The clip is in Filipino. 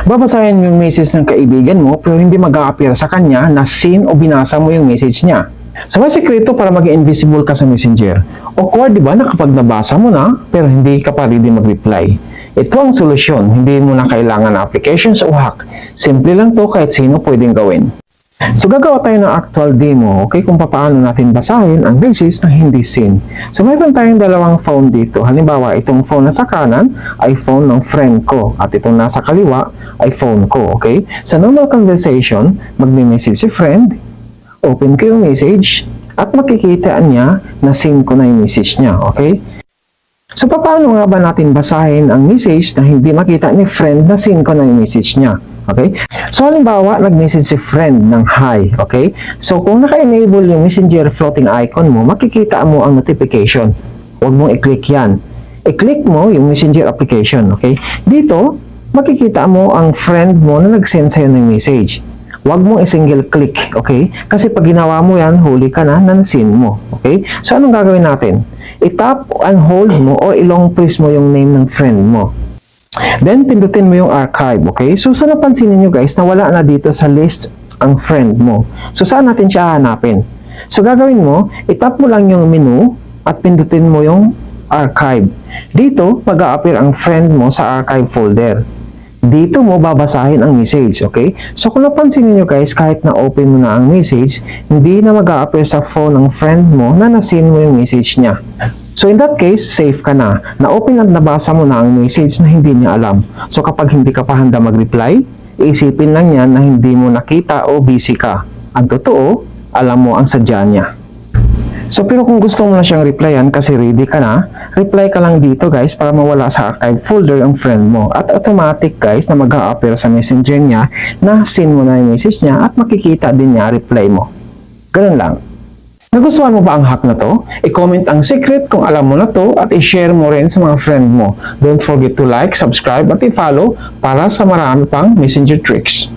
Babasahin yung message ng kaibigan mo pero hindi mag-a-appear sa kanya na seen o binasa mo yung message niya. So may sekreto para maging invisible ka sa messenger. Awkward, di ba, na kapag nabasa mo na pero hindi ka pa ready mag-reply. Ito ang solusyon, hindi mo na kailangan na applications o hack. Simple lang to, kahit sino pwedeng gawin. So gagawa tayo ng actual demo, okay, kung paano natin basahin ang message na hindi seen. So mayroon tayong dalawang phone dito. Halimbawa, itong phone na sa kanan ay phone ng friend ko at itong nasa kaliwa ay phone ko, okay? Sa normal conversation, magme-message si friend, open ko yung message at makikita niya na seen ko na yung message niya, okay? So paano nga ba natin basahin ang message na hindi makita ni friend na seen ko na yung message niya? Okay? So, halimbawa, nag-message si friend ng hi. Okay? So, kung naka-enable yung messenger floating icon mo, makikita mo ang notification. Huwag mong i-click yan. I-click mo yung messenger application. Okay? Dito, makikita mo ang friend mo na nag-send sa'yo ng message. Huwag mong i-single click. Okay? Kasi pag ginawa mo yan, huli ka na nan-seen mo. Okay? So, anong gagawin natin? I-tap and hold mo o i-long press mo yung name ng friend mo. Then, pindutin mo yung archive, okay? So, sa napansin niyo guys, na wala na dito sa list ang friend mo. So, saan natin siya hanapin? So, gagawin mo, itap mo lang yung menu at pindutin mo yung archive. Dito, mag-a-appear ang friend mo sa archive folder. Dito mo babasahin ang message, okay? So, kung napansin niyo guys, kahit na open mo na ang message, hindi na mag-a-appear sa phone ng friend mo na na-seen mo yung message niya. So in that case, safe ka na. Na-open at nabasa mo na ang message na hindi niya alam. So kapag hindi ka pa handa mag-reply, isipin lang niya na hindi mo nakita o busy ka. Ang totoo, alam mo ang sadya niya. So pero kung gusto mo na siyang replyan kasi ready ka na, reply ka lang dito guys para mawala sa archive folder ang friend mo. At automatic guys na mag-a-appear sa messenger niya na seen mo na yung message niya at makikita din niya reply mo. Ganun lang. Nagustuhan mo ba ang hack na to? I-comment ang secret kung alam mo na to at i-share mo rin sa mga friend mo. Don't forget to like, subscribe at i-follow para sa marami pang messenger tricks.